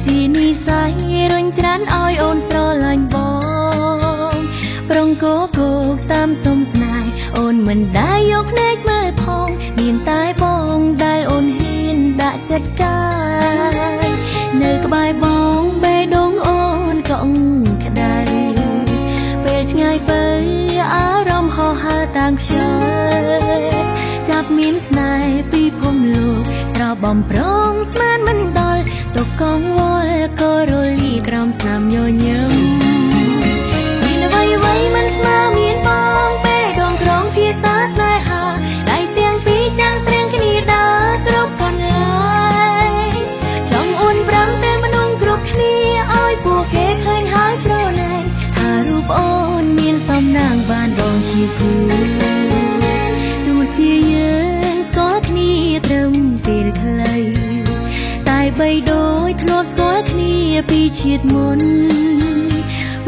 จีนิสัยรนจันอ้อยโอนสระลันบองปรองโกโกตามสมสนายโอนมันได้ยกเนกเมื่อพองเมียนตายบองได้โอนเห็นดะจัดกายเนื้อกบายบองเบดงโอนกองขดายเปลชง่ายไปอารมณ์ห่อหาต่างเชยจับมีนสนายปีพมโลกสระบอมปรองสมานมันดอลตกกองวอลก็โรลีกรามสนามโยเยมมีนไว้ไว้มันสมาเมียนปองเป้ดองกรองพี่สาสายหาได้เตียงปีจังเสียงคณีดากรบกันลายจองอุ่นปรังเต้มนุงกรุบคณีอ้อยปูเกเคยหายเจ้าแนนถ้ารูปโอนเมียนสมนางบ้านดองชีกูดูชีเยืนสกอคณีเติมตีรคลายตายใบโดยทลบสกอคณีปีฉีดมน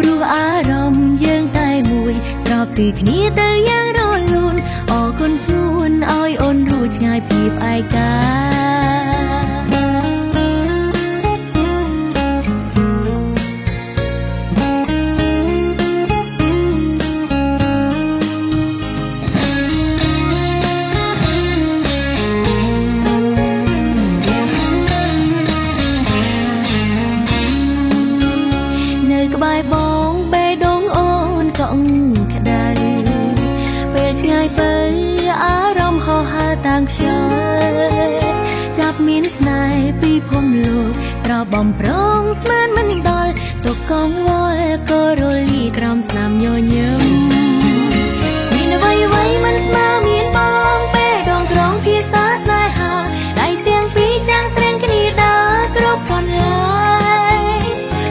รู้อารมณ์ยังตายมวยสอบปีคณีแต่ยังรอลุนออกคนพลุนอ้อยอ่อนรู้ง่ายพีบไอกาต่างเชยจับมีนสนายปีพมโลกสระบอมปรองสมานมันดอลตกกองวอลก็โรลีกรามสนามโยเยมมีนไว้ไว้มันสมาเมียนปองเป้ดองกรองพี่สาสายหาได้เตียงปีจังเสียงคณีดากรบกันลาย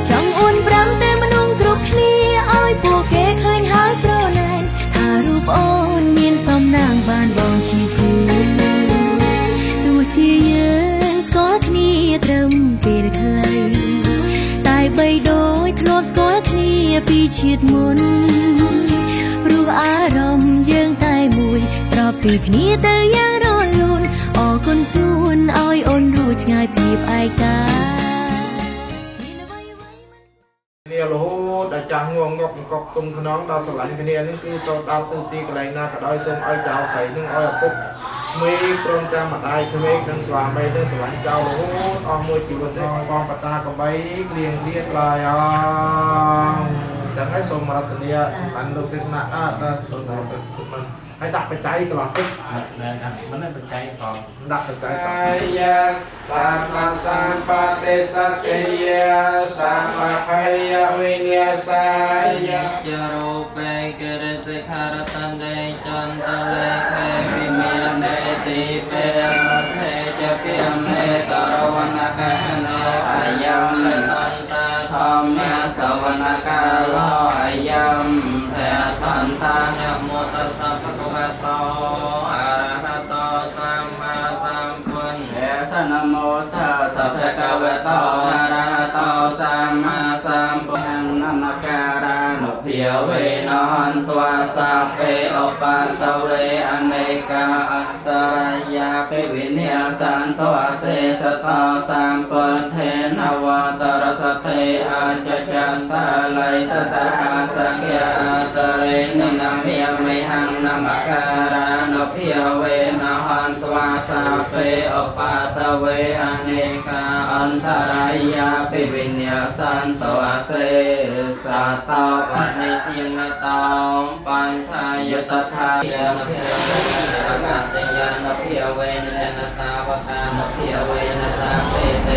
จองอุ่นปรังเต้มนุงกรุบคณีอ้อยปูเกเคยหายเจ้าแนนถ้ารูปโอนเมียนสมนางบ้านบองชีกูที่ยืนสกอคณีเติมตีรคลายตายใบโดยทลบสกอคณีปีฉีดมนรู้อารมณ์ยังตายมวยสอบปีคณีแต่ยังรอลุนออกคนพลุนอ้อยอ่อนรู้ง่ายพีบไอกาเนี่ยโลดจังงงงกกตุ้มขน้องดาวสลันคะแนนนี่คือโจดาวตื่นตีกระไรนาก็ได้ส่งอ้อยเจ้าใส่นึ่งอ้อยปุ๊บมีโปรแกรมมาได้คือมีดังสว่างไปดังสว่างเจ้าโลดออกมวยจิ๋วน้องกองปตากับใบเลียงเลียดลายจังให้ส่งมาลัตเนียอันดูเทศนาได้ส่งมาเป็นมันให้ดักไปใจกันหรอนะครับมันไม่เป็นใจก่อนดักไปใจก่อนยะสัมมาสัมปะเตสะเตยะสัมมาพยะวิญญาสายะจารุเปกเรสิขารตันเดจันตะเลเขวิเมียนเดติเปเทจะเพียงเนตรวันนาคาเนอายัมเลตันตาธรรมะสวนาคาโลอายัมเทตันตานะโมตัสสะภะคะวะโตอะระหะโตสัมมาสัมพุทธัสสะนะโมตัสสะภะคะวะโตอะระหะโตสัมมาสัมพุทธัสสะนะมะการานุเพียวเวนหันตัวสัพเพอุปันตเวอเนกาอัตตรายาภิวิเนียสันโตเสสตาสัมปเทนวัตรสเทอาจจันตาไลสสหัสเกียตเรนินามิยมิหังนามการานุเพียวเวนหันตัวสัพเพอุปัตเวอเนกาอันตรายาภิวิเนียสันโตเสสตาวันนิทินตาปันทายตถายานเพียวเวนกัตยานเพียวเวนนสาวกานเพียวเวนสาเปเต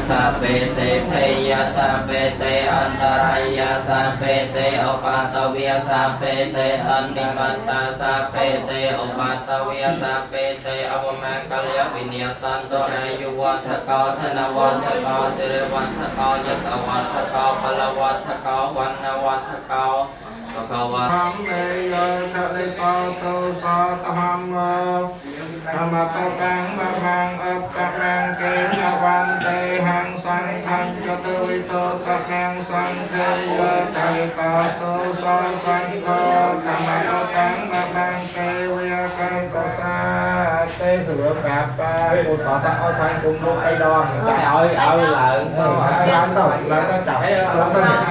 สาเปเตเพยสาเปเตอันตรายาสาเปเตอุปัตเวียสาเปเตอันนิบัตตาสาเปเตอุปัตเวียสาเปเตอวมากัลยวิเนียสันโตอายุวัฏกาธนวัฏกาสิริวัฏกายตวัฏกาพลวัฏกาวันนวัฏกาภะคะวะธัมเมยะทะเลปาโตสาตหังธรรมะตังบะมังอัปปะมังเกณวันเตหังสังฆังจตุวิโตตะนังสังเทยะทะเลปาโตสาสังฆธรรมะตังบะมังเกวิยะกังตสาเตสุ ប្រាប់គូតតឲ្យខាងគុំលោកអីដងចា ឲ្យឡើង ឡើងទៅចាប់ឡើងទៅ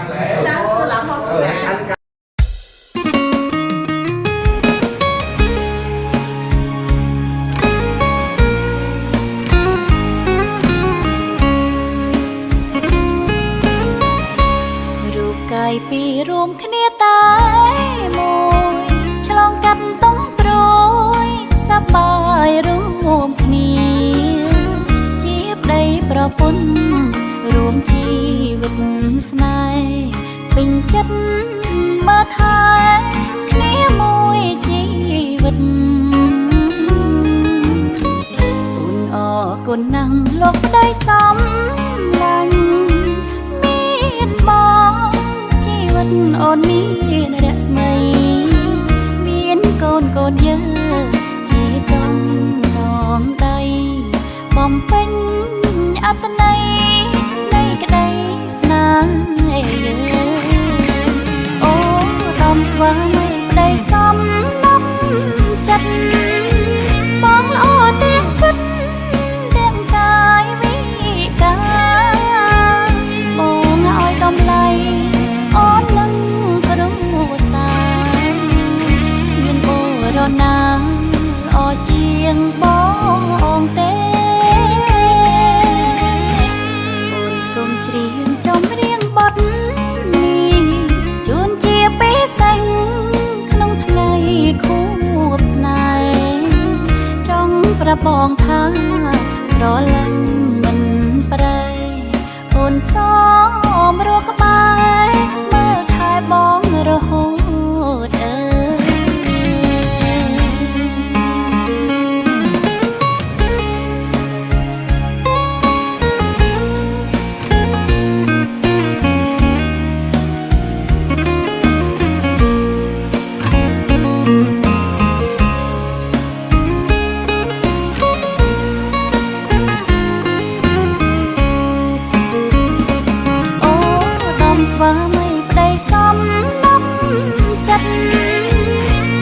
ពីរួមគ្នាតែមួយឆ្លងកាត់តុងព្រួយសប្បាយរួមគ្នាជាប្តីប្រពន្ធរួមជីវិតស្នេហ៍ពេញចិត្តមើលថែគ្នាមួយជីវិតអូនអរគុណណាស់លោកប្តីសំឡាញ់មានបងអូនមានរស្មីមានកូនយើងជាចំដងដៃបំពេញអត្តន័យនៃក្តីស្នេហ៍អូដំស្វាមីប្តីសំណាប់ចិត្តបងល្អទាំងចិត្តទាំងកាយវិការបងឲ្យតម្លៃអូននឹងគ្រូសាមានបុរណាល្អជាងបងទេអូនសូមច្រៀងចម្រៀងបទនេះជូនជាបេសិញក្នុងថ្ងៃខួបស្នេហ៍ចង់ប្របងថាស្រឡាញ់មិនប្រែអូនសមរកក្បែរមើលថែបងរហូត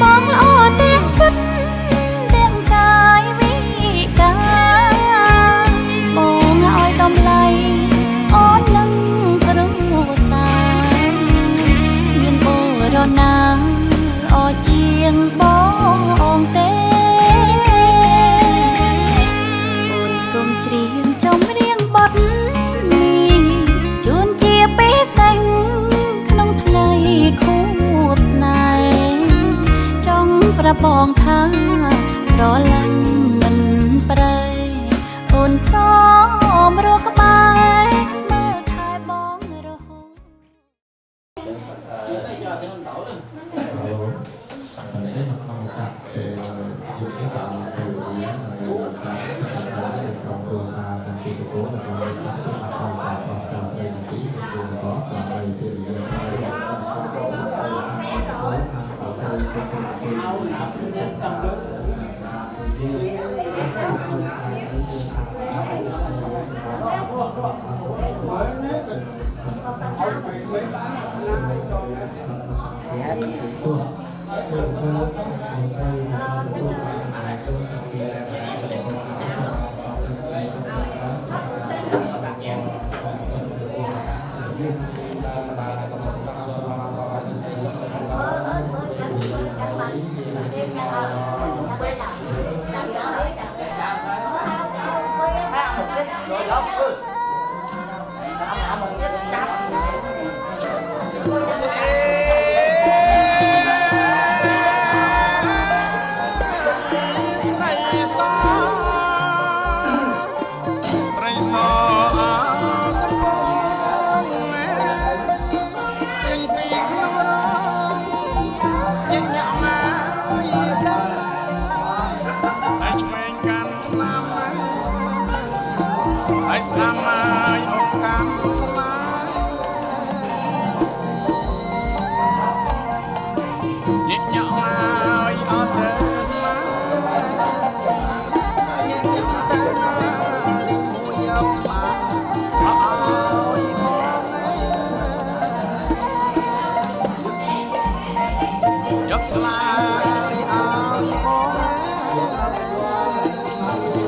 បងល្អទាំងចិត្តទាំងកាយវិការបងឲ្យតម្លៃអូននឹងគ្រូសាមានបុរណាល្អជាងបងទេអូនសូមច្រៀងចម្រៀងបទនេះជូនជាបេសិញក្នុងថ្ងៃខួបស្នេហ៍ចង់ប្របងថាស្រឡាញ់មិនប្រែអូនសមរកក្បែរមើលថែបងរហូត យកស្លាយឲ្យបង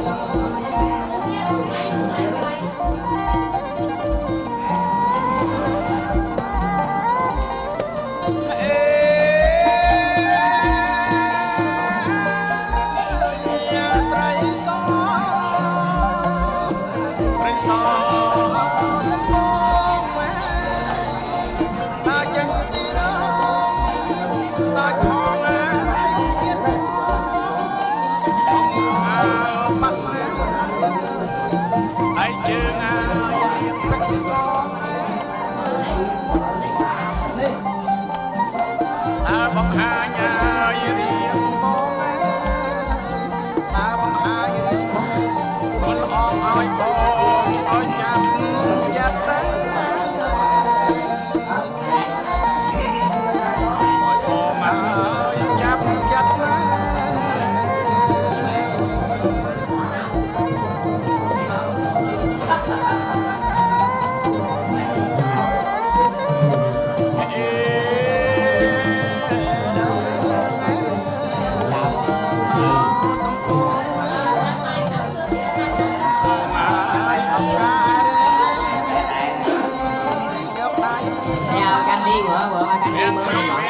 vừa mà căng ly mưa không rồi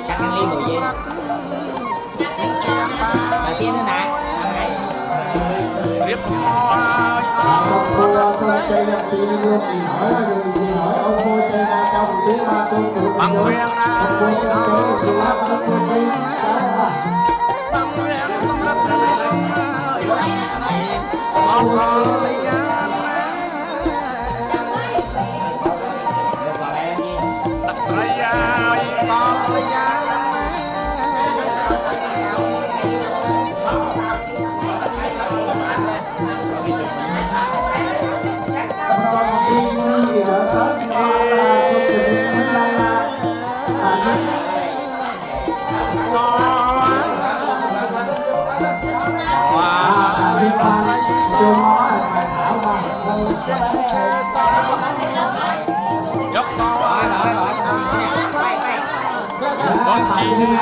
căng ly mưa gì bà kia nữa nè tiếp bằng quyền dốc sau con chim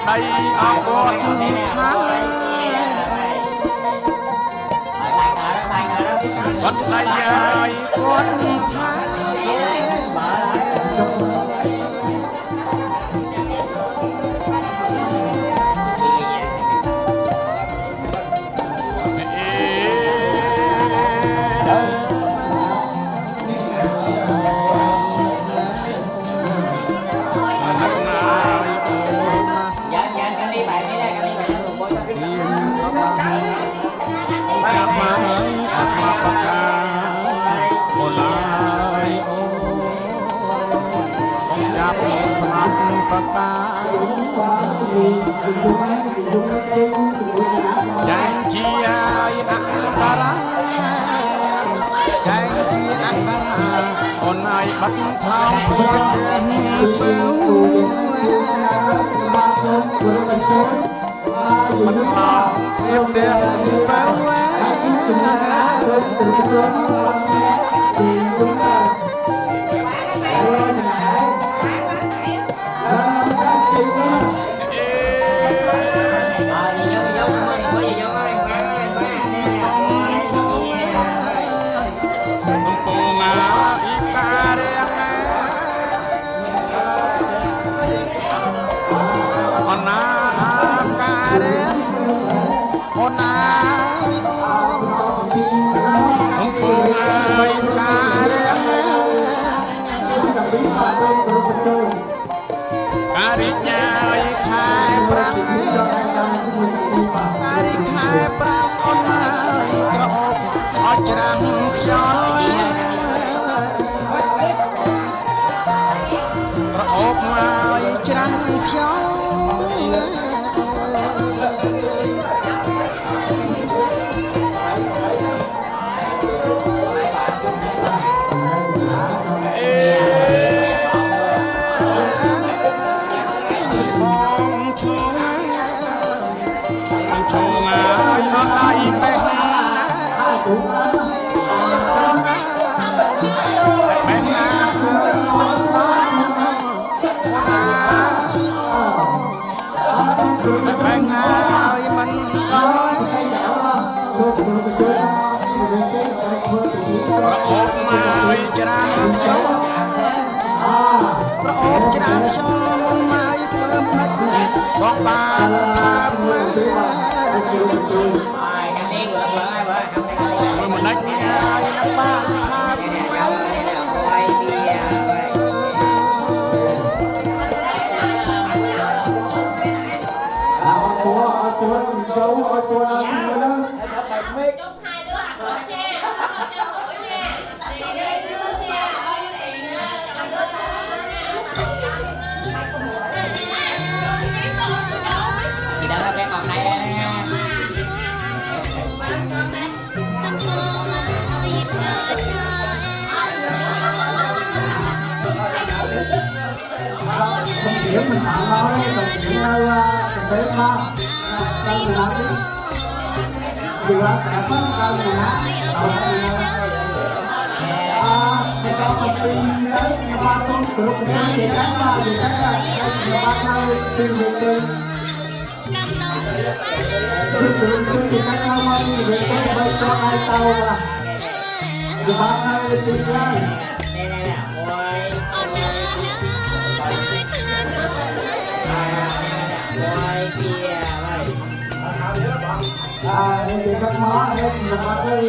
đây ở con con đây ơi con janji antara janji antara con ai bắt thao yêu đêm bao Hãy subscribe cho kênh Ghiền Mì Gõ để không bỏ lỡ bóng ba mình đánh năm ba Nếu mình tạo nói mình chỉ tế ba đang làm đi vì là cả phần cao thì cái đó mình tin đấy ba con của chúng ta thì các ba thì các ba hai tin về tin thì các ba hai về tin bay cho hai tàu mà thì ba hai tin ra thì các món đây là món đây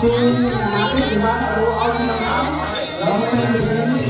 Khi là biết thì bán đồ ông là lắm rồi mình đến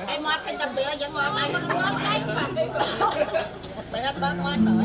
Em mót cái tập bia vẫn ngon này. Mày hết bớt mót rồi.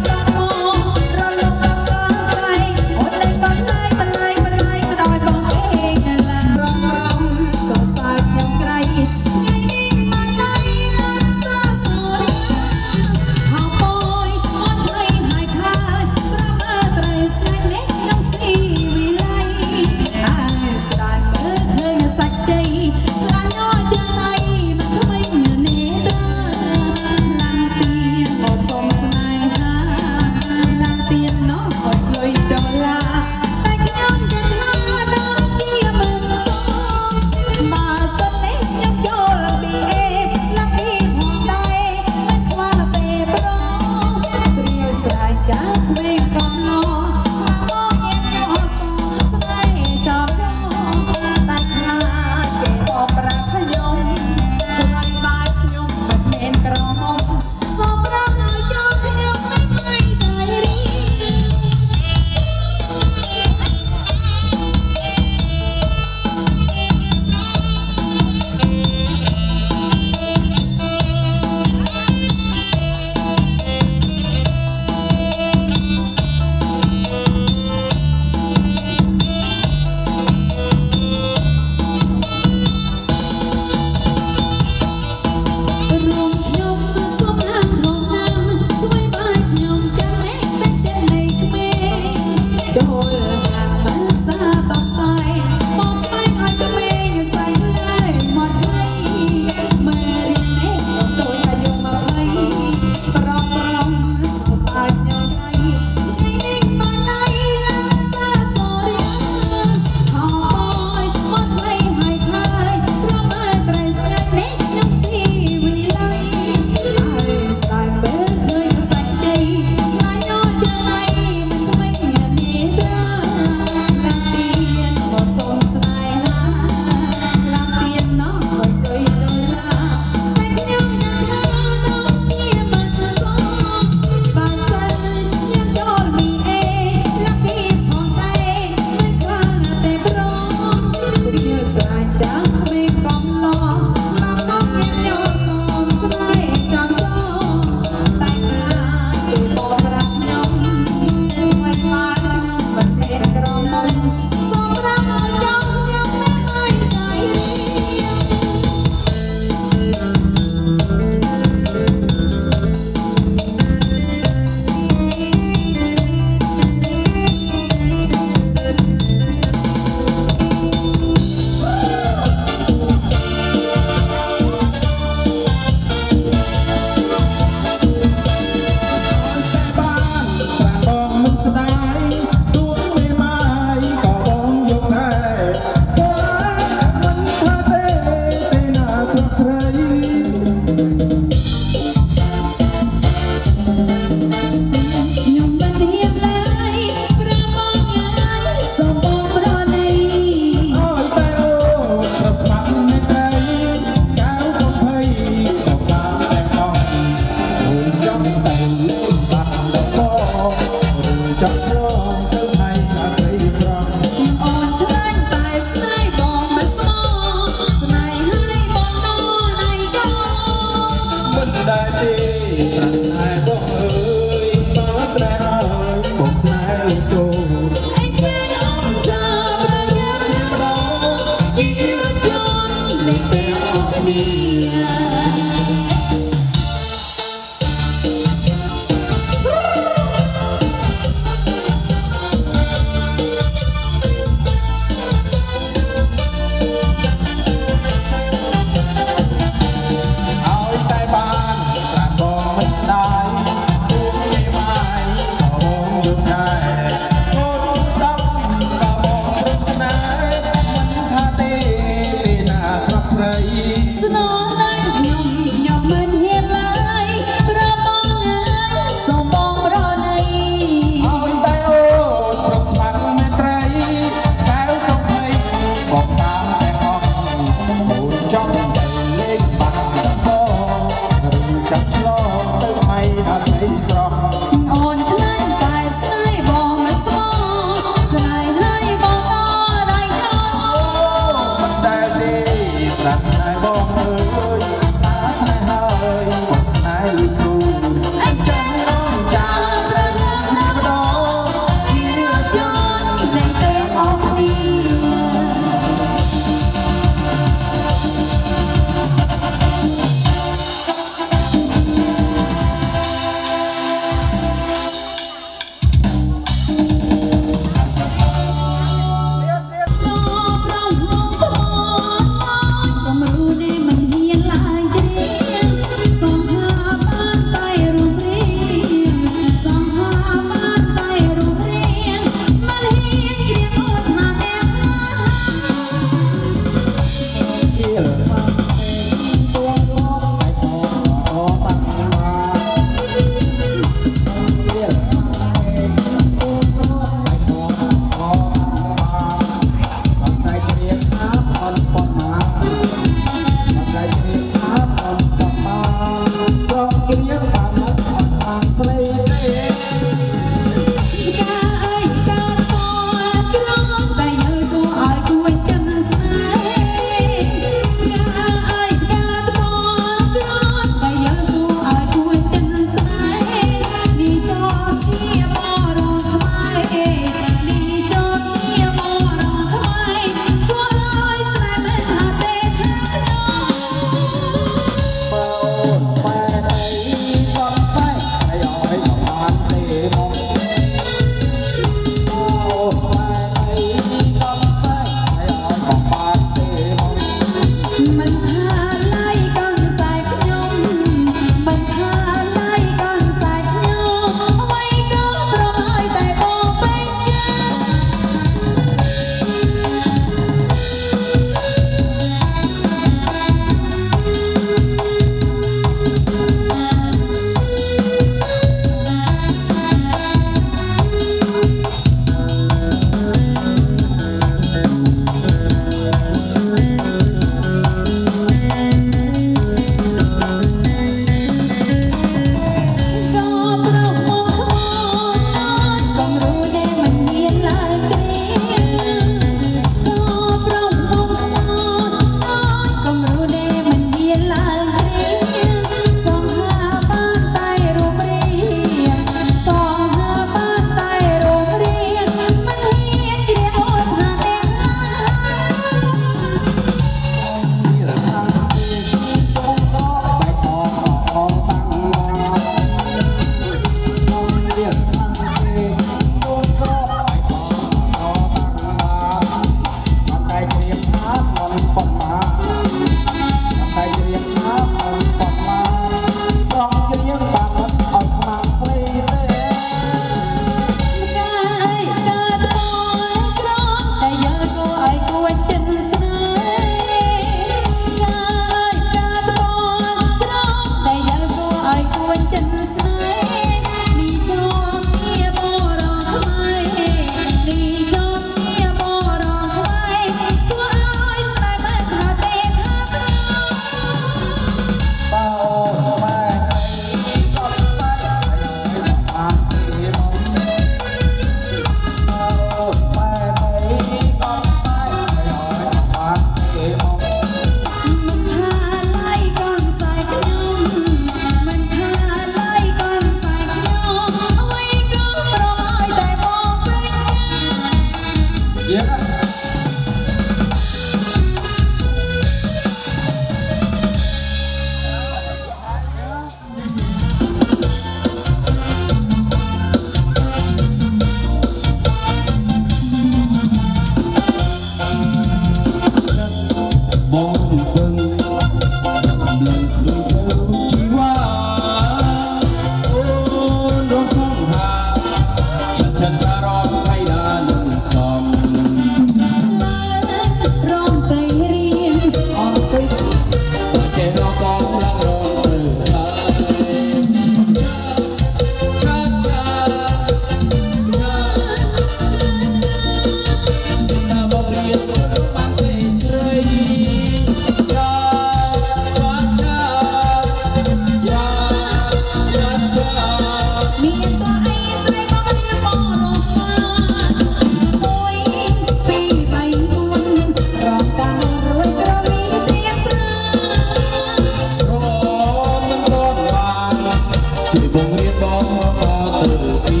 បងរៀនបងក៏ទៅពី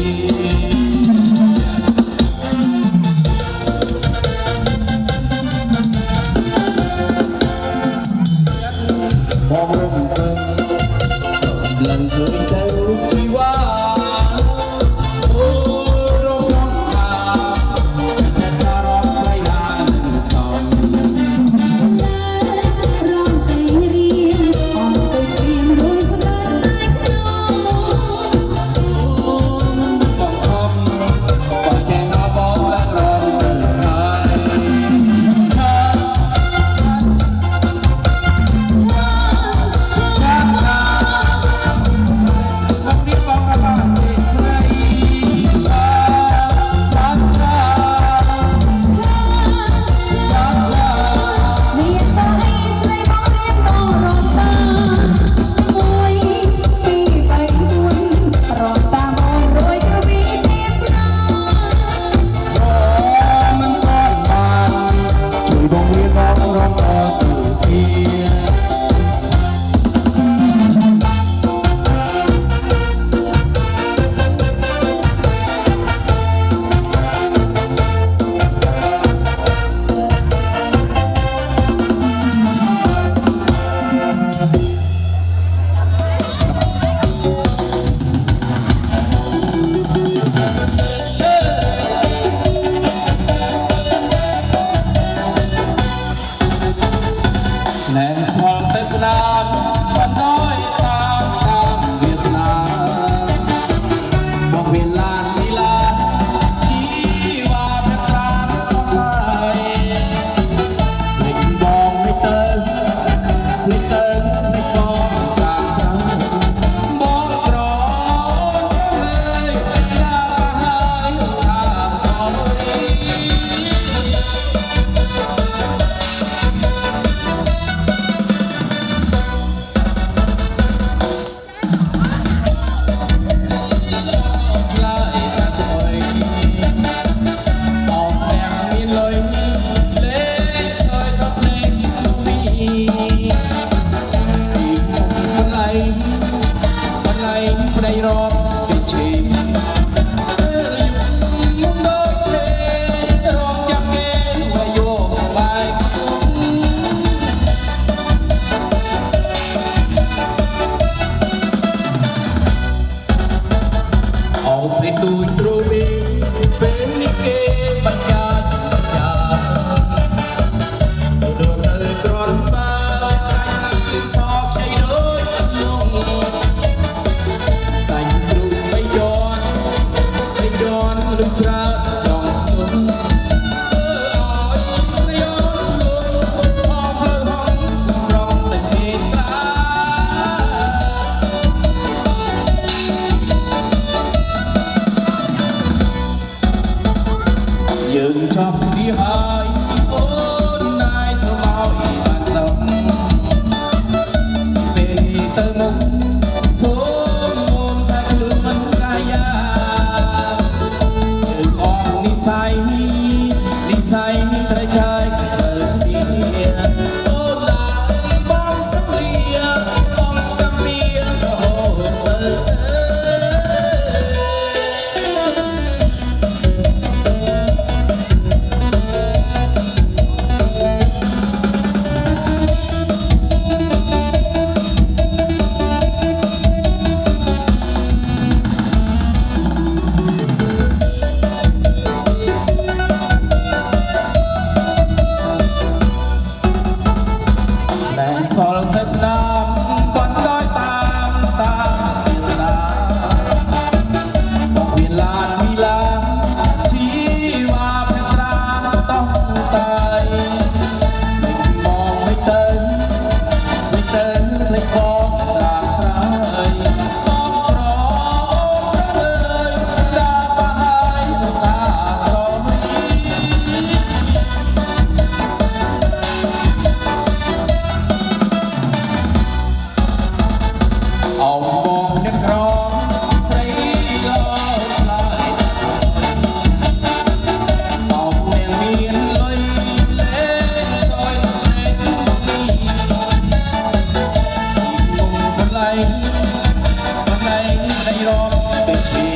បងរំពឹងលិនឃើញតែរូបជីវ៉ាអូរងសង្ខាតែថារងไรឡានសងរងតែរៀនអត់ទៅស្រៀងរួយស្ដាប់តែខ្ញុំបងខំបងចេះដល់បងឡើងរងទៅណែស្មល់តែស្នាមបានហើយតាមវាសនាមកវាឡាននីឡាជីវ៉ាប្រប្រាំហើយភ្លេចបងមិនទៅភ្លេចទៅភ្លេចបងសាស្ត្របងក្រលើយថាហើយថាសោប្តីរត់ទៅឈីមុំដូចទេរកចាំគេមកយកបាយអោស្រីទូចទ្រូមីពេលនេះគេបញ្ញត្តិដូចទៅក្រនបាយសោកជ័យដូចលងលឹកច្រើនចង់ខ្ញុំឲ្យស្នេហ៍អស់ផ្លូវហងស្រងតែគេតាយើងចប់នេះហើយអូនណាយស្រមោចបានសំពេលទៅមុខសូមមុនតែខ្លួនមិនកាយានិស័យត្រូវចាយទៅពីអូឡាបងសំលៀបងកំពីរហូតទៅសល់តែស្នាមបានដោយតាមវាសនាមកវាឡានមីឡាជីវ៉ាប្រប្រាតោះតែមិនមองមិនទៅភ្លេចបងតាក្រោយបងក្រលើយតាបាយតាស្រោអោបងអ្នកក្រស្រីលោឆ្លើយអោអ្នកមានលុយលេងសយលេងនេះមុំបន្លែង រំទៅឈី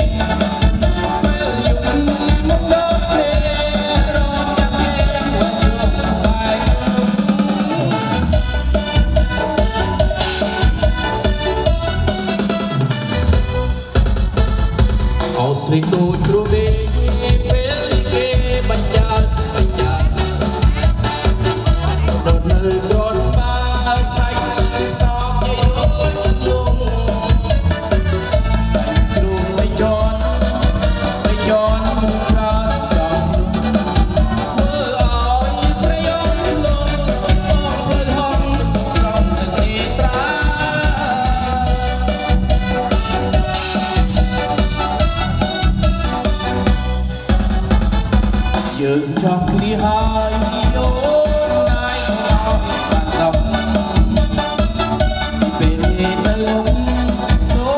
ពេលយប់មកដល់ពេលរំចាំគេមកយំស្បែកអោស្រីដូចគ្រូដេកពេលគេបញ្ចាត់សញ្ញាដុតនៅដុតបាសាច់សោកយាយដូចលងគ្រូមិនយន់ក្រានចំធ្វើឲ្យស្រីយន់លងអស់ព្រឹកហងសំទៅសេត្រាយើងចង់គ្នាហើយយោណាយของเราបានដល់ពេលទៅលំសូ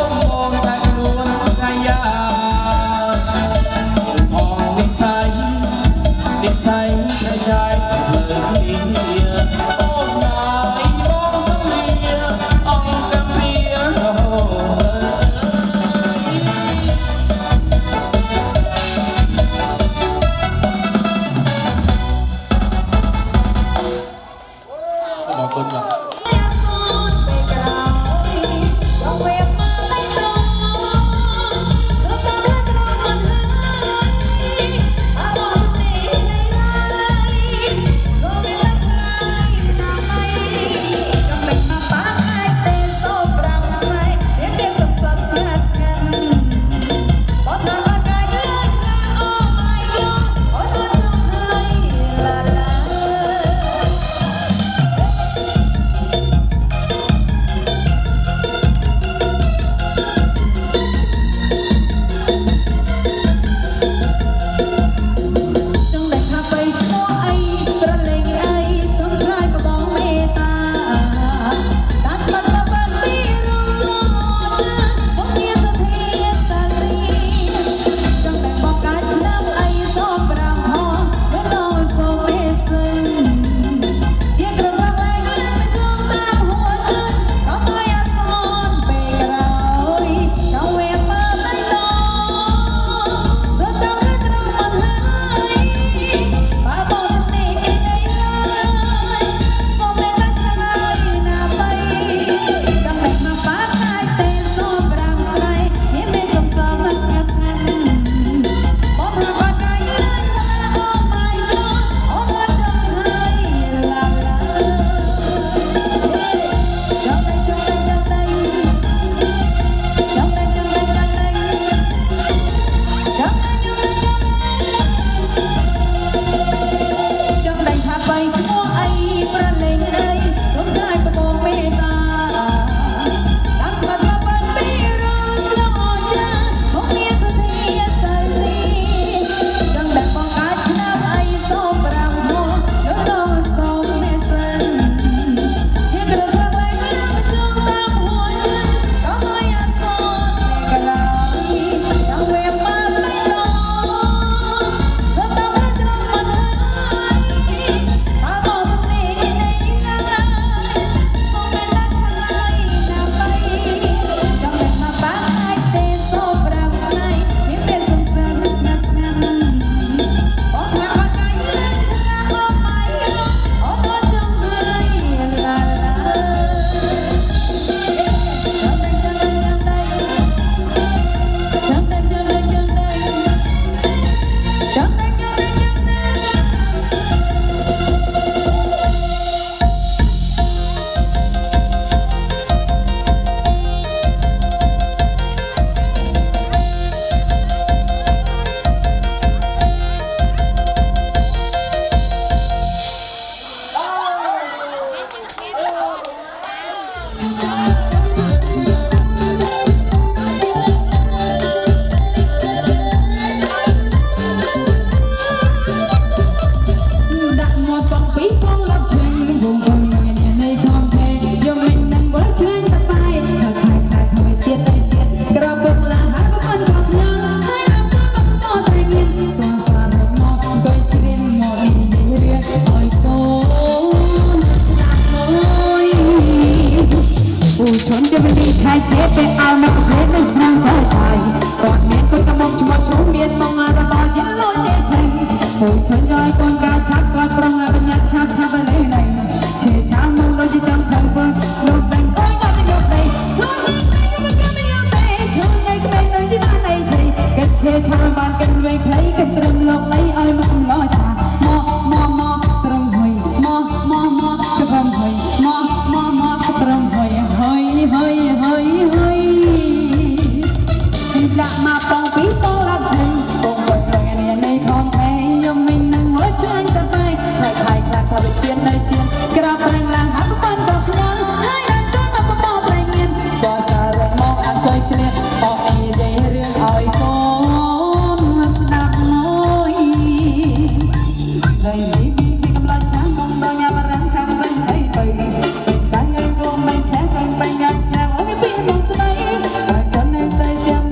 មមកតែខ្លួនកាយាផងនិស័យប្រចាយលើគ្នាអូនណាយបងសំលៀអង្គកាពីរហូតសូមអរគុណបាទ វិលីឆៃចេពេលអោមកព្រេងមិនស្រាំឆៃឆៃគាត់មានគួយកំមុំឈ្មោះឈូមានមករបស់យលោចេឆៃពូឈុនយ៉យកូនកាឆាប់គាត់ប្រងបញ្ញាឆាប់ឆាប់លេងលេងឆេឆាមកដូចជាតាមខាងពើលោកបែងអូយដល់យកដៃជួយនេះមិនកម្មយកដៃជួយនេះក្មេងនៅទីបានដៃឆៃកិតឆេឆាបានកិនវែងខ្លីកិនត្រឹមលោកដៃឲ្យមកឡោឆាមកត្រឹមហុយមកត្រឹមហុយមកត្រឹមហុយហើយដាក់មកបងពីបងรับឆៃបងបើត្រង់នេះនៃของแท้ខ្ញុំមិននឹងមើលចាញ់តែបែកហើយខ្លាចថាវិជានៅជាក្របប្រឹងឡើងហាក់បានក៏ខ្នងហើយដល់ចង់មកបបត្រៃងៀនសរសើរមកអង្គុយឆ្លៀតអស់អីនិយាយរឿងឲ្យកូនស្ដាប់មួយហើយពីកំឡុងចាំបងដល់ញ៉ាំរំខាងវិញឆៃទៅតែថ្ងៃគំមិនឆែកបាញ់ស្នាមអូនពីបងស្ដីតែคนនៅតែចាំ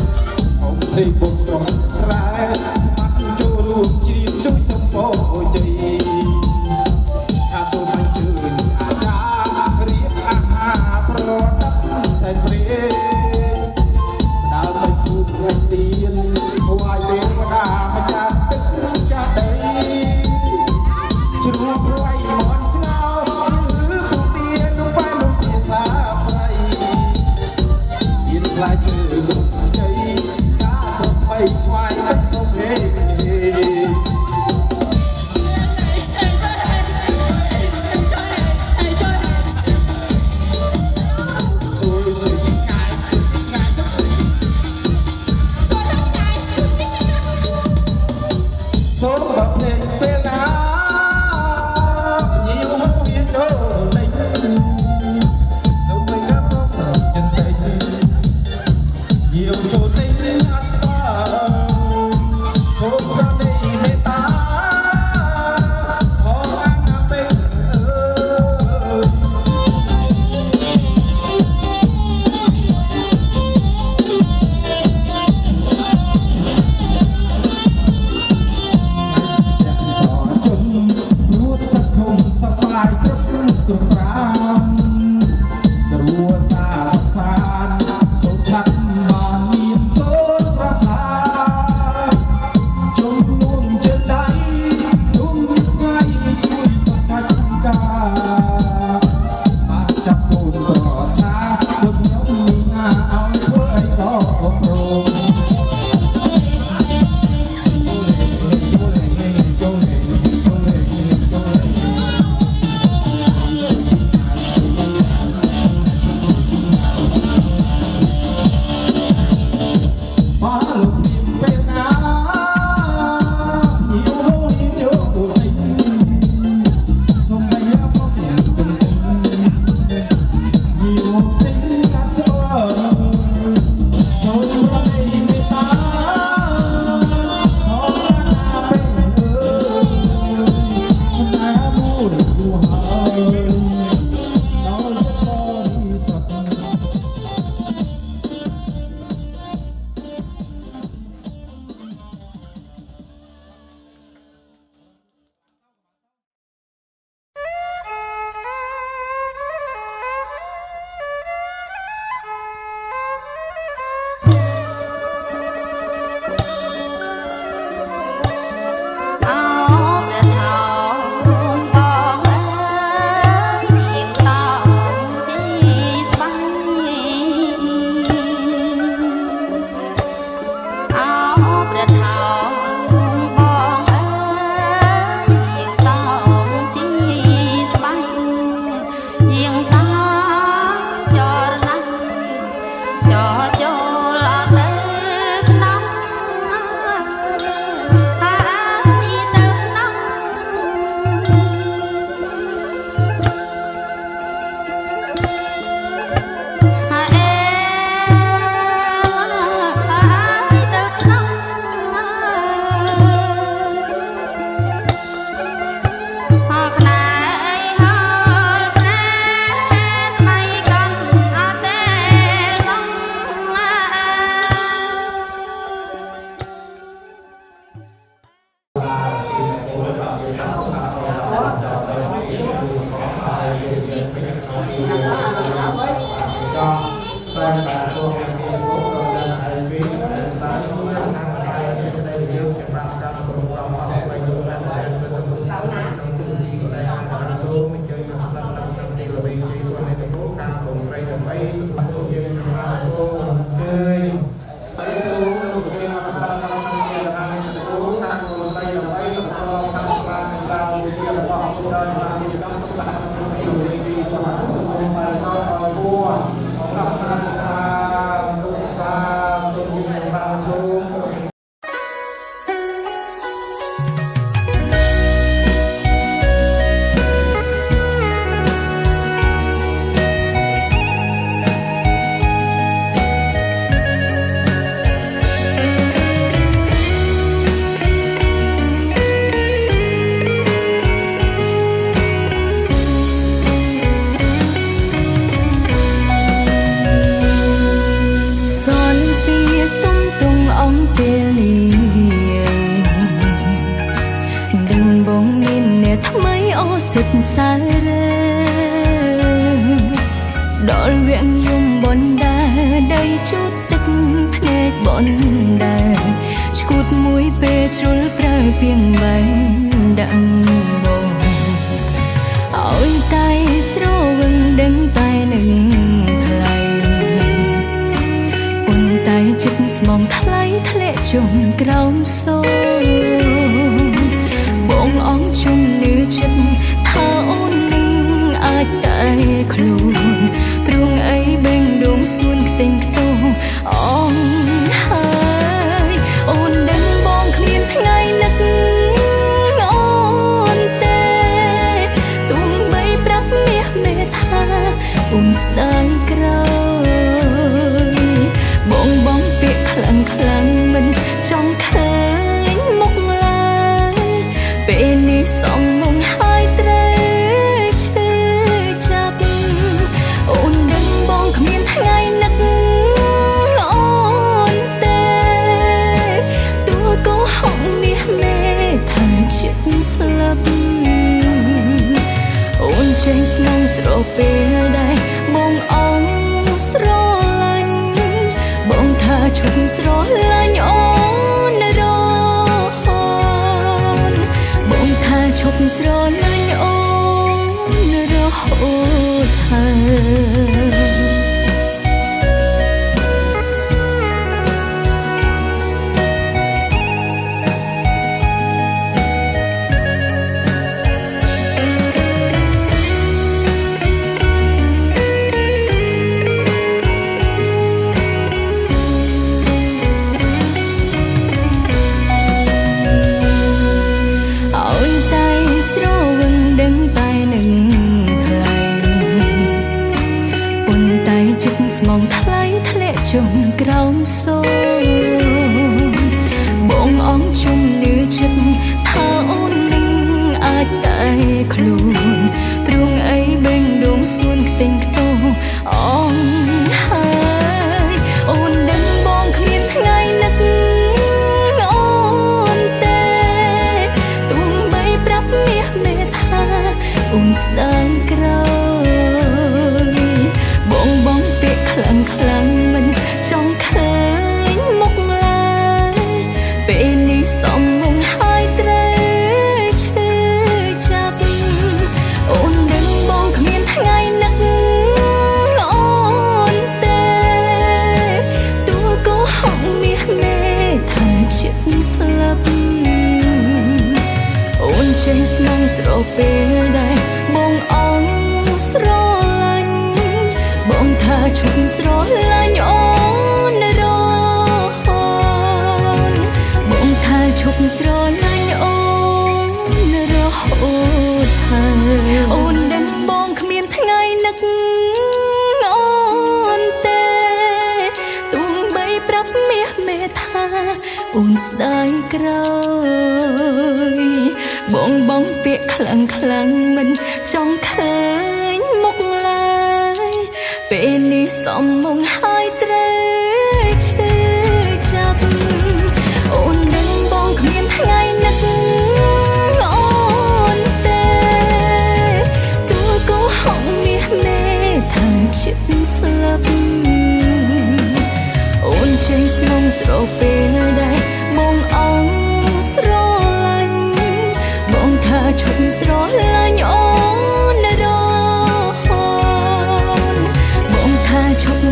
Hãy subscribe cho kênh Ghiền Mì Gõ để không bỏ lỡ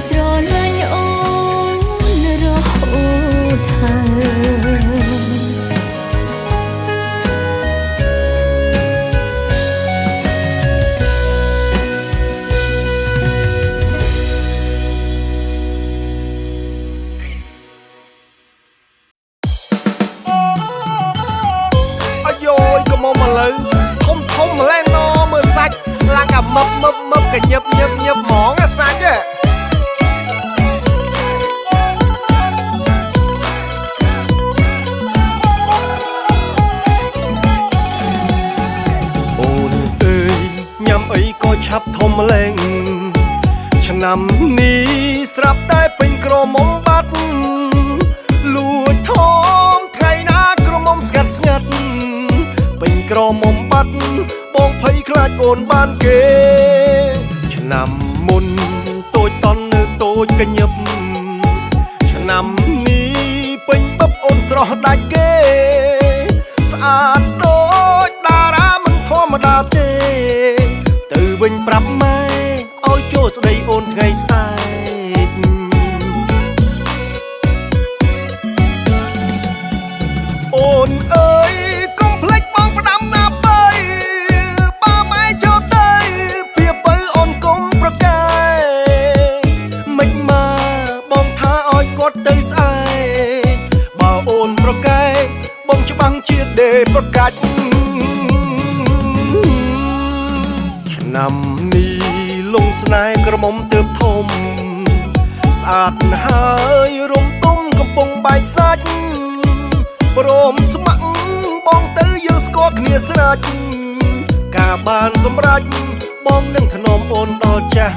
ស្រឡាញ់ ឆាប់ធំលែងឆ្នាំនេះស្រាប់តែពេញក្រមុំបាត់លួចធំថ្ងៃណាក្រមុំស្ងាត់ស្ងាត់ពេញក្រមុំបាត់បងភ័យខ្លាចអូនបានគេឆ្នាំមុនតូចតន់នៅតូចកញឹបឆ្នាំនេះពេញបបអូនស្រស់ដាច់គេស្អាតដូចតារាមិនធម្មតាទេទៅវិញប្រាប់ម៉ែឲ្យចូលស្ដីអូនថ្ងៃស្អែកអូនអើយកុំភ្លេចបងផ្ដាំណាបើបើម៉ែចូលទៅពីបើអូនកុំប្រកែមិនមកបងថាឲ្យគាត់ទៅស្អែកបើអូនប្រកែបងច្បាំងជាដេប្រកាច់ឆ្នាំនេះលងស្នេហ៍ក្រមុំទើបធំស្អាតហើយរំទុំកំពុងបែកសាច់ព្រមស្ម័គ្របងទៅយើងស្គាល់គ្នាស្រេចការបានសម្រេចបងនឹងថ្នមអូនដល់ចាស់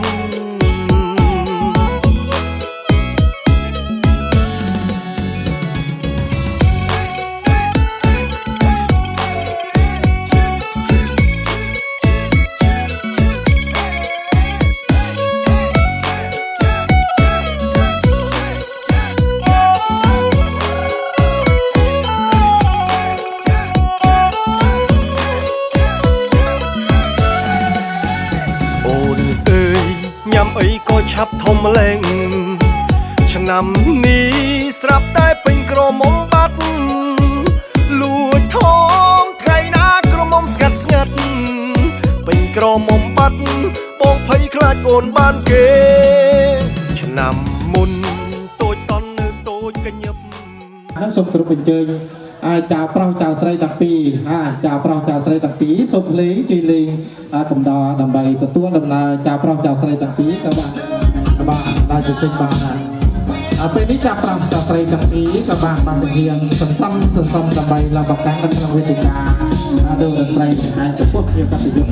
អីក៏ឆាប់ធំលែងឆ្នាំនេះស្រាប់តែពេញក្រមុំបាត់លួចធំថ្ងៃណាក្រមុំស្ងាត់ស្ងាត់ពេញក្រមុំបាត់បងភ័យខ្លាចអូនបានគេឆ្នាំមុនតូចតន់នៅតូចកញឹបនឹងសូមគ្រប់អញ្ជើញចៅប្រុសចៅស្រីទាំងពីរចៅប្រុសចៅស្រីទាំងពីរសូមភ្លេងជួយលេងកំដរដើម្បីទទួលដំណើរចៅប្រុសចៅស្រីទាំងពីរក៏បានដល់ជិះបានពេលនេះចៅប្រុសចៅស្រីទាំងពីរក៏បានរៀនសន្សំដើម្បីឡើងបកាំងក្នុងវេទិកាដូចតន្ត្រីហើយចំពោះជាបទយន្ត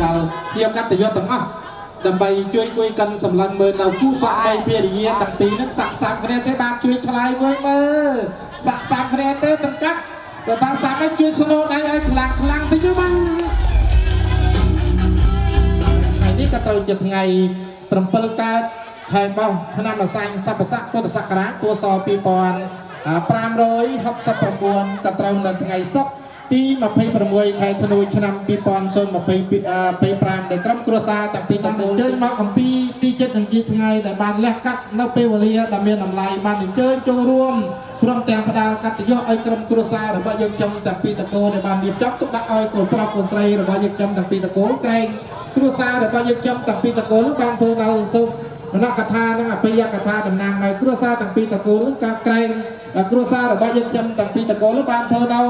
ដល់ជាកតញ្ញូទាំងអស់ដើម្បីជួយគួយកាន់សម្លឹងមើលនៅគូស្វាមីភរិយាទាំងពីរនឹងសាក់សាំគ្នាទេបានជួយឆ្លើយមើលសាក់សាំគ្នាទេទាំងកាត់បើតាសាក់ឲ្យជួយស្នូដៃឲ្យខ្លាំងតិចទៅបានថ្ងៃនេះក៏ត្រូវជាថ្ងៃ7កើតខែបោះឆ្នាំអសាញ់សព្វស័កពុទ្ធសករាជពស2569ក៏ត្រូវនៅថ្ងៃសុក្រទី26ខែធ្នូឆ្នាំ2025ដែលក្រុមគ្រួសារទាំងពីរទាំងអញ្ជើញមកអំពីទីចិត្តនិងជាថ្ងៃដែលបានលះកាត់នៅពេលវេលាដ៏មានតម្លៃបានអញ្ជើញចូលរួមព្រមទាំងផ្ដល់កតញ្ញូឲ្យក្រុមគ្រួសាររបស់យើងចំទាំងពីរតកូលដែលបានរៀបចំទុកដាក់ឲ្យកូនប្រុសកូនស្រីរបស់យើងចំទាំងពីរតកូលក្រែងគ្រួសាររបស់យើងចំទាំងពីរតកូលនឹងបានធ្វើនៅសូមមនកថានិងអភិយកថាតំណាងឲ្យគ្រួសារទាំងពីរតកូលនឹងការក្រែងគ្រួសាររបស់យើងចំទាំងពីរតកូលនឹងបានធ្វើនៅ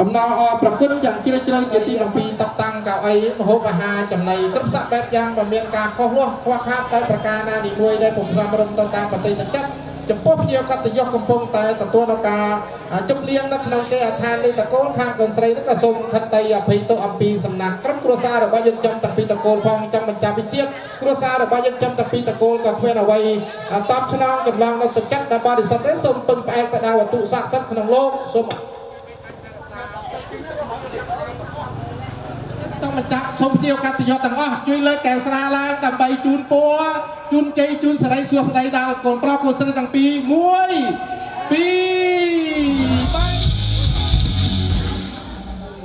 អំណរប្រគុណយ៉ាងជ្រាលជ្រៅជាទីអំពីតបតាំងកៅអីម្ហូបអាហារចំណីគ្រប់ស័ក្តិបែបយ៉ាងមិនមានការខុសលាស់ខ្វះខាតដោយប្រការណានីមួយដែលពុំសមរម្យទៅតាមបទទាំងចិត្តចំពោះភ្ញៀវកតញ្ញូកំពុងតែទទួលនៅការជប់លៀងនៅក្នុងគេអដ្ឋាននៃតកូលខាងកូនស្រីនឹងក៏សូមខិតតីអភ័យទោសអំពីសំណាក់ក្រុមគ្រួសាររបស់យើងចំតាំងពីតកូលផងចង់បញ្ជាក់ពីទៀតគ្រួសាររបស់យើងចំតាំងពីតកូលក៏គ្មានអ្វីតបឆ្លងចម្លងនៅទឹកចិត្តដែលបរិសុទ្ធទេសូមពឹងផ្អែកទៅដល់វត្ថុស័ក្តិសិទ្ធិក្នុងលោកសូមមកចាក់សូមភ្ញៀវកតញ្ញូទាំងអស់ជួយលើកកែវស្រាឡើងដើម្បីជូនពរជូនជ័យជូនសិរីសួស្តីដល់កូនប្រុសកូនស្រីទាំងពីរ1 2 3និ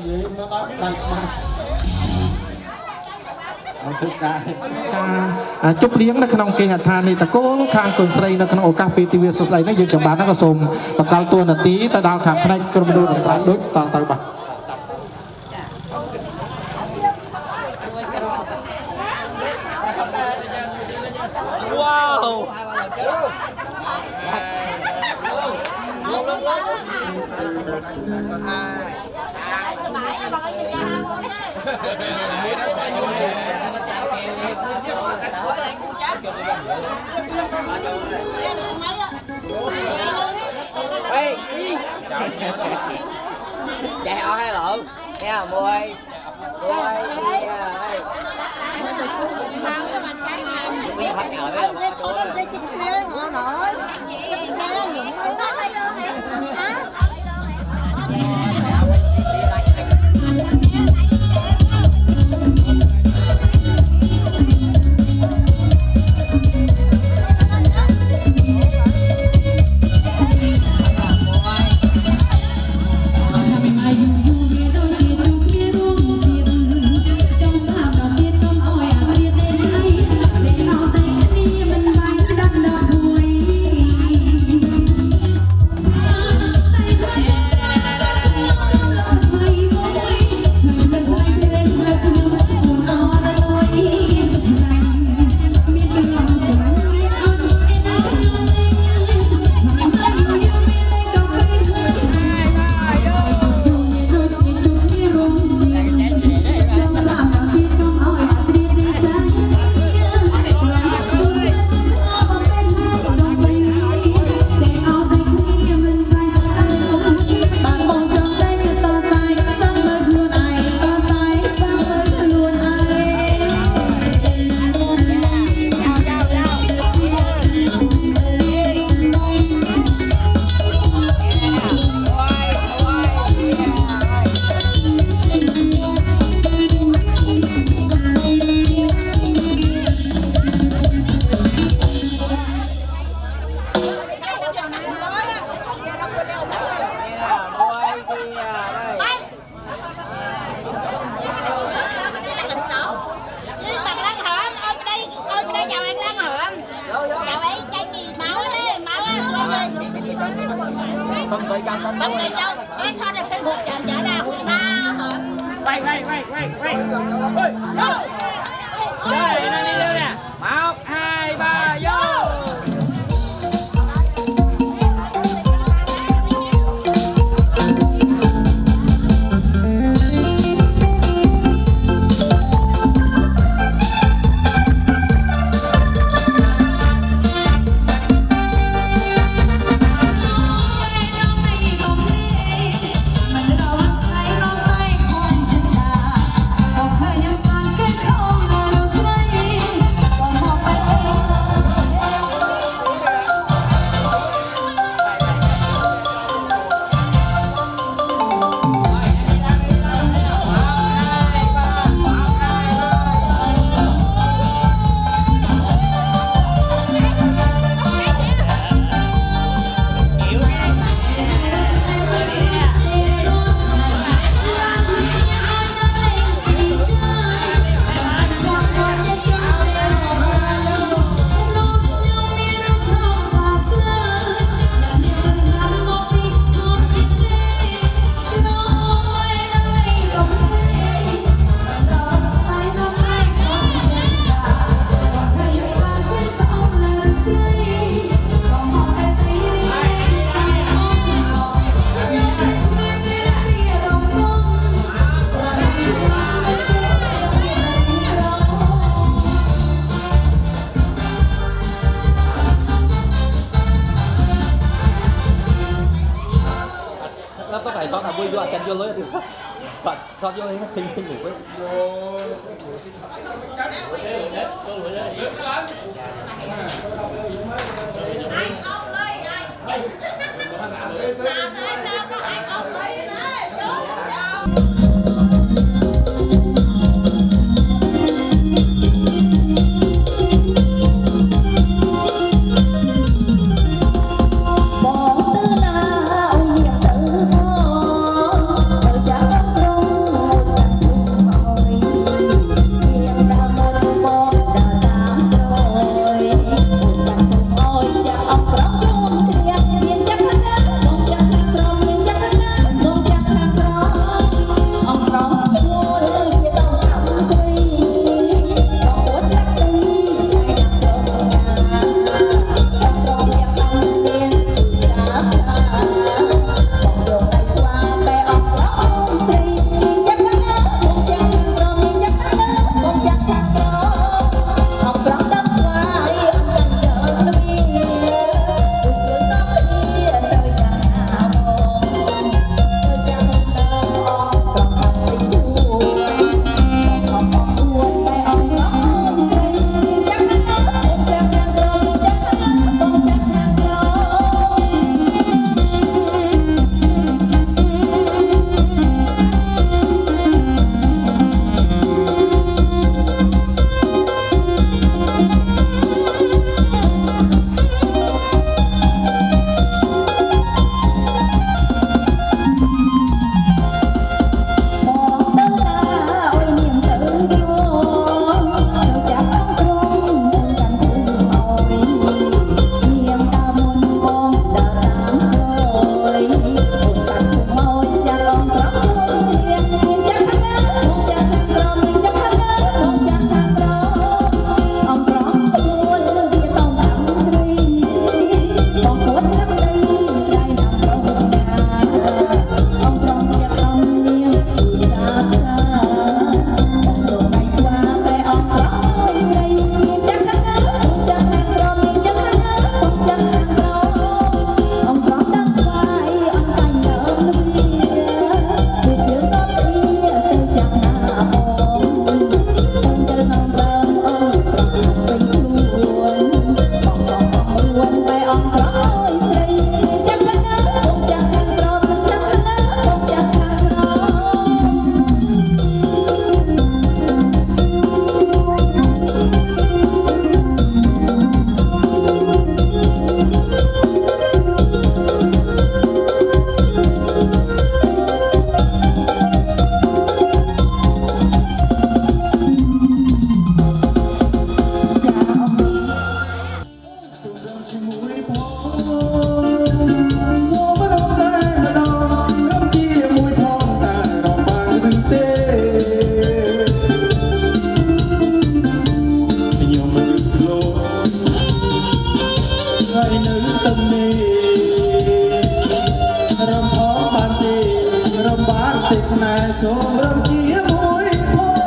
យាយមកដល់ដាច់បាត់អត់ធ្វើការជប់លៀងនៅក្នុងគេហដ្ឋាននៃតកូលខាងកូនស្រីនៅក្នុងឱកាសពីទិវាសួស្តីនេះយើងចាំបានក៏សូមបកលតួនាទីទៅដល់ខាងផ្នែកក្រុមមនុស្សតន្ត្រីដូចតទៅបាទ chạy ở hai lộn nha môi Không tới cao tâm Tấm này cháu, ai thoát được cái hụt chạm chả ra hụt ba hả? Quay ôi chơi nó đi đâu nè 1, 2, 3 vô. Có phải con nào vui vô chân vô lưới đi. Con vô thinh ngủ với. Hãy subscribe cho kênh Ghiền Mì Gõ để không bỏ lỡ សូមរំជាមួយផង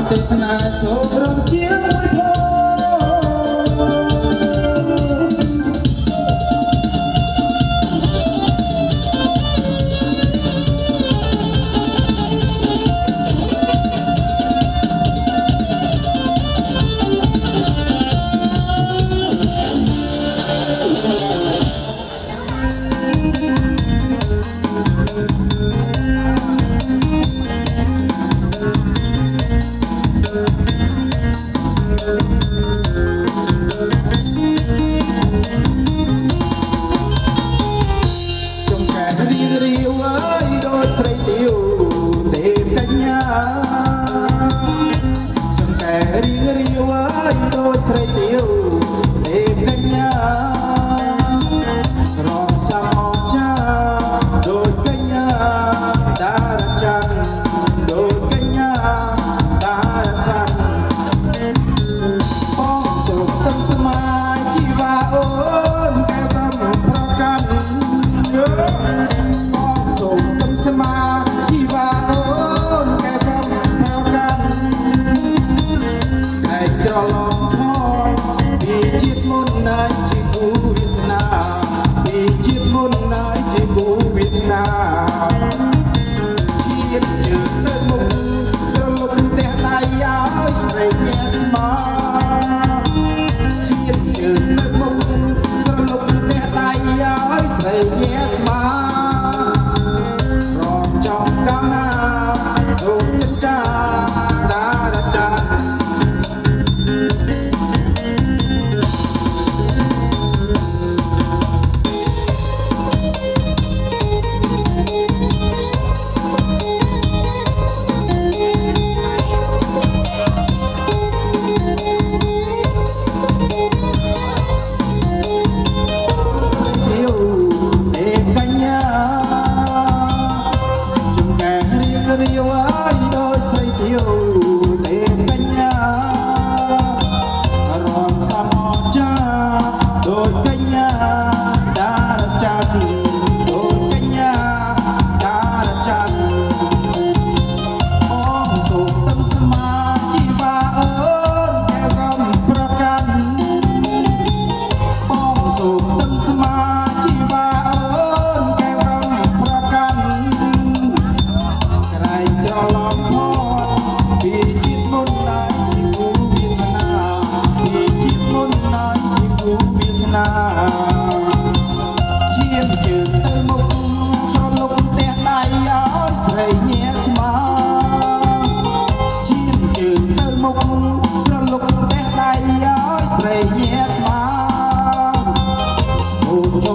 ទេសនាសូមរំជាមួយផង Hãy subscribe cho kênh Ghiền Mì Gõ để không bỏ lỡ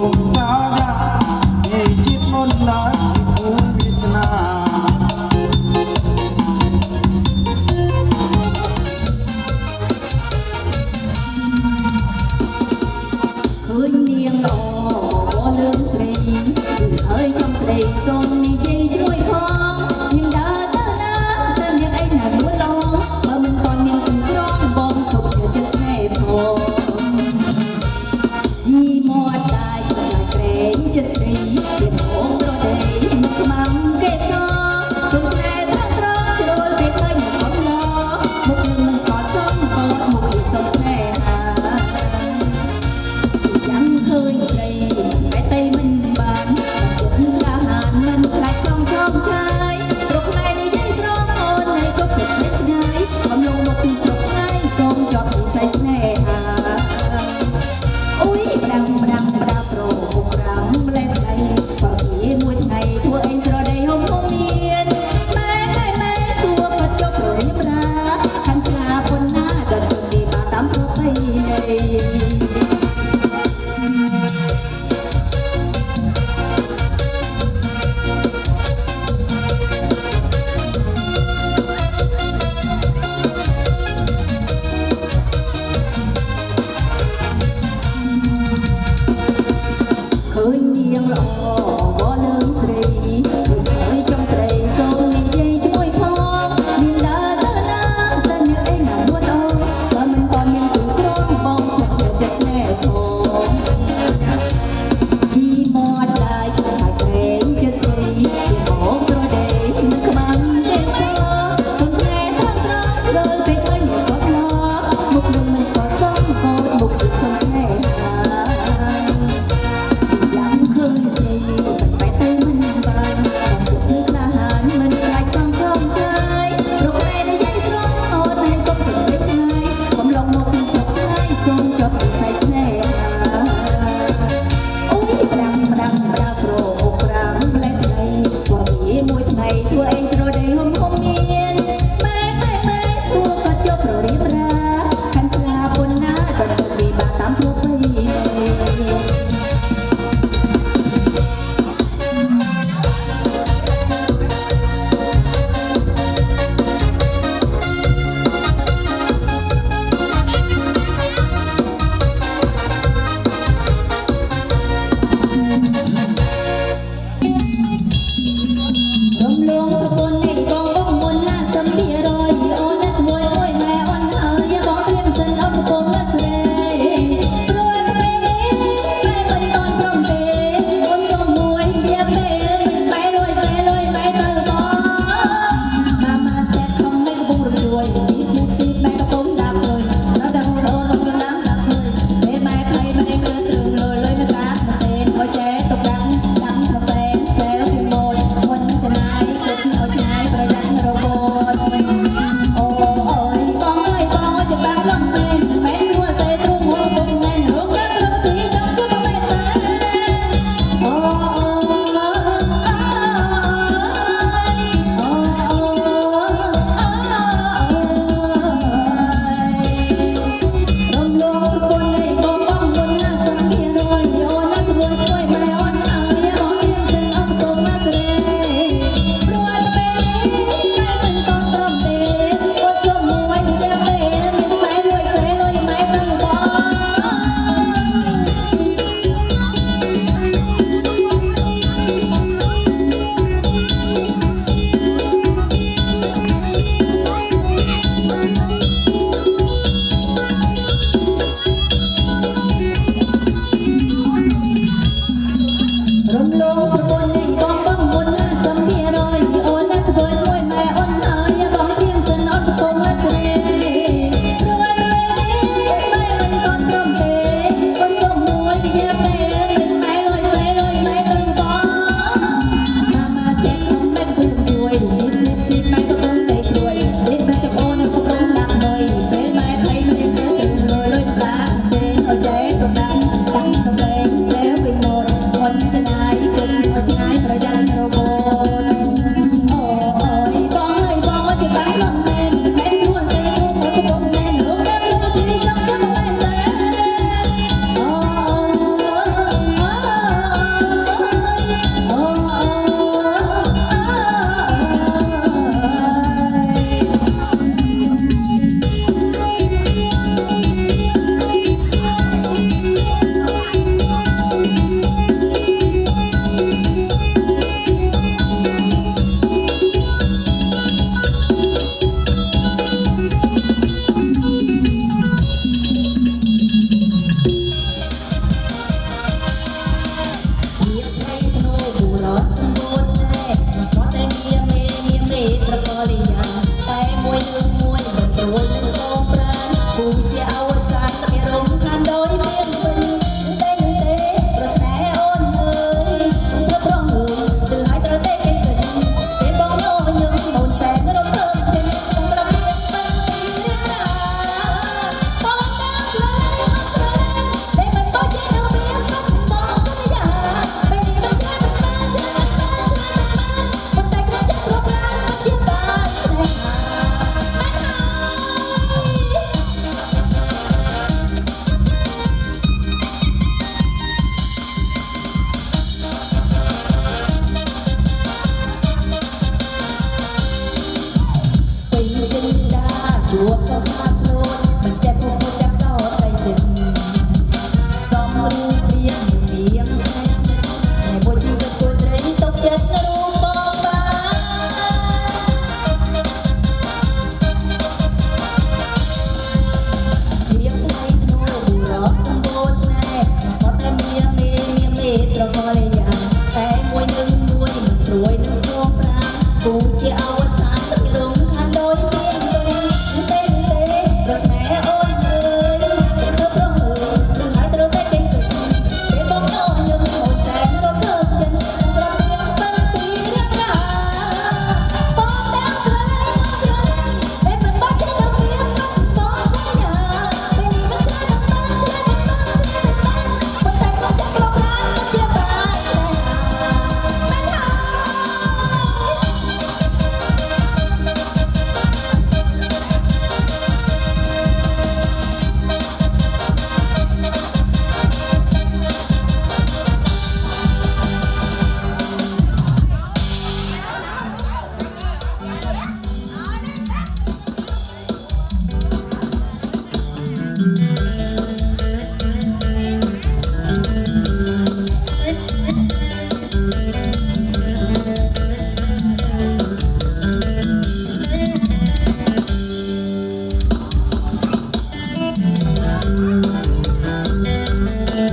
អូ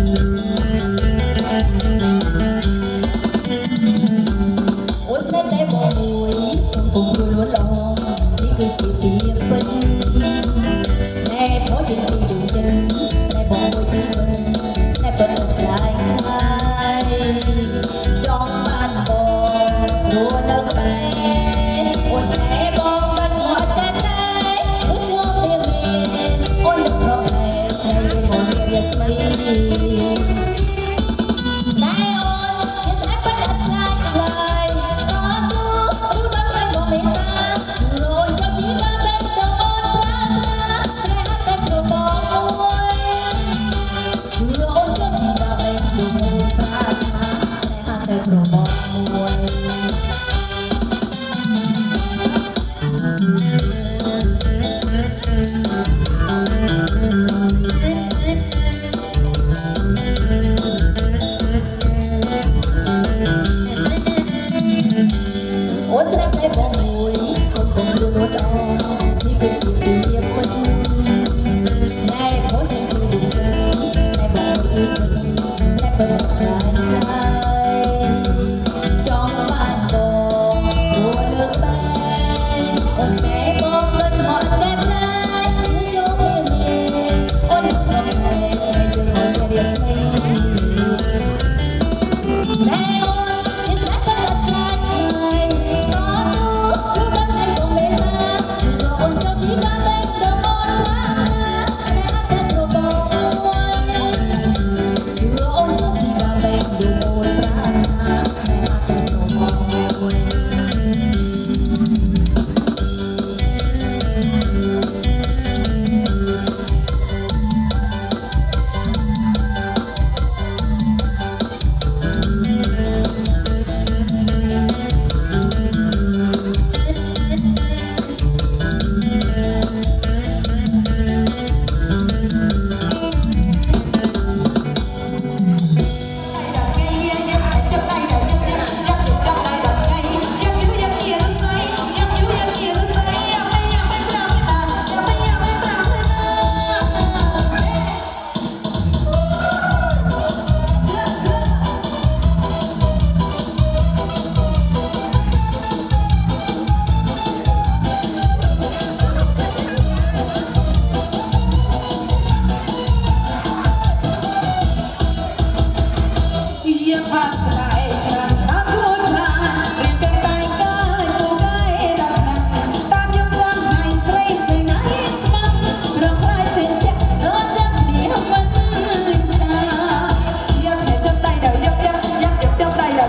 នស្នេហ៍តែបងមួយសុំពុំរួចលួនឡងនេះគឺជាពីពិតស្នេហ៍ផងជាទីដូចចិនស្នេហ៍បងមួយទីពិតស្នេហ៍ពិតដល់ខ្លាយចង់បានបងរួននៅក្បែរអូនស្នេហ៍បងមិនស្មត់តែតែអូនយកវាមានអូននឹងប្រកែស្នេហ៍យើងមករៀបស្មី អូនស្រាប់តែបងមួយគុំគុំរួនអត់នេះគឺជាពីពិតស្នេហ៍ផងជាទីដូចចិនស្នេហ៍បងមួយទីពិតស្នេហ៍ពិតដល់ខ្លាយចង់បានបងរួននៅក្បែរអូនស្នេហ៍បងមិនស្មត់តែតែយកវាមានអូននឹងប្រកែស្នេហ៍យើងមករៀបស្មី Hãy subscribe cho kênh Ghiền Mì Gõ để không bỏ lỡ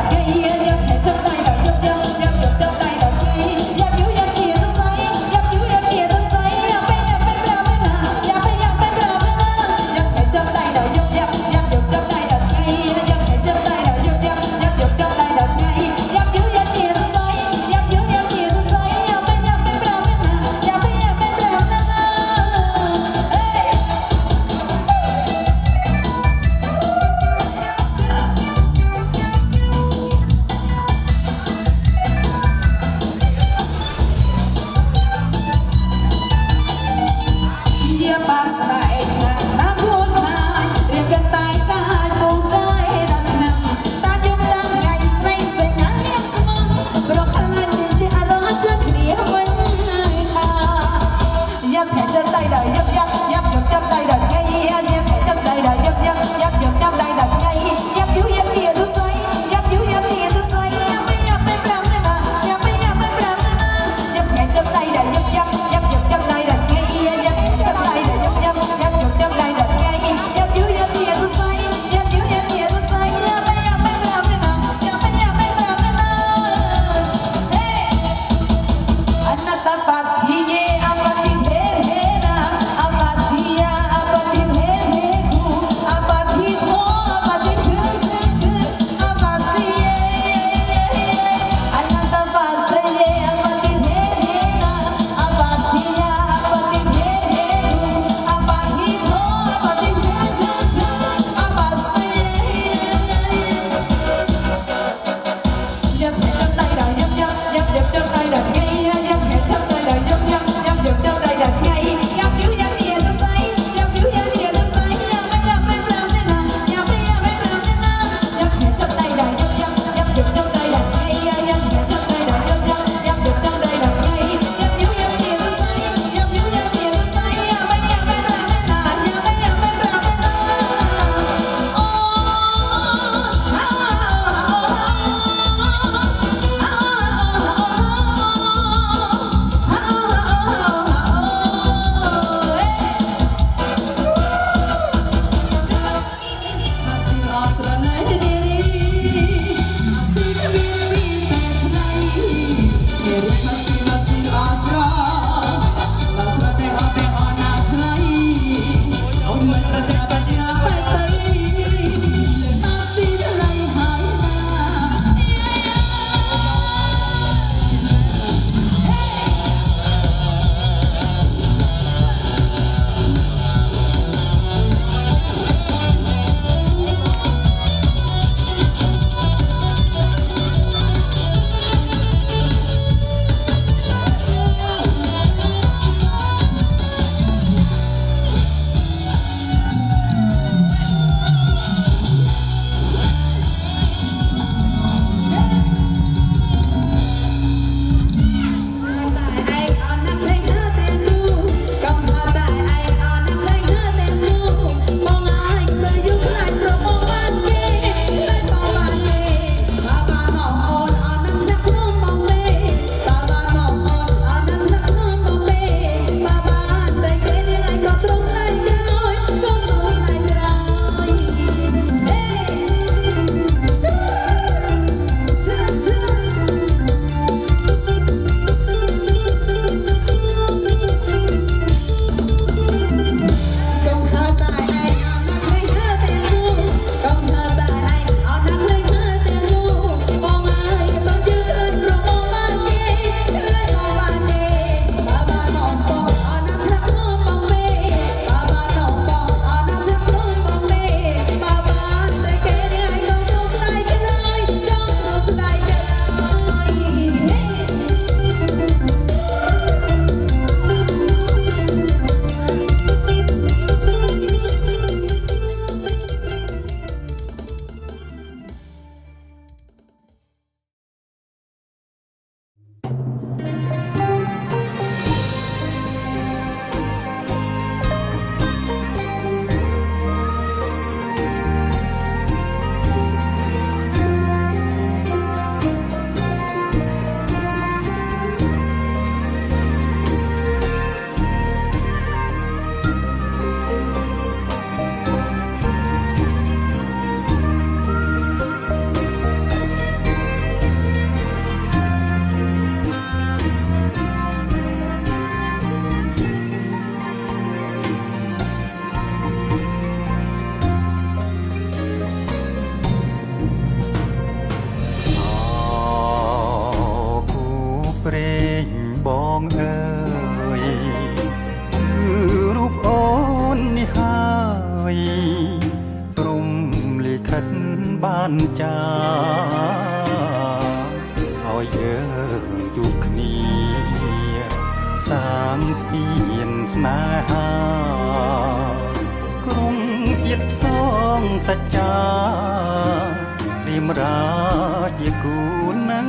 បានចាឲ្យយើងជួបគ្នាសាងស្ពានស្នេហាក្រុងជាតិផ្សងសច្ចាព្រាមរាជាគូនឹង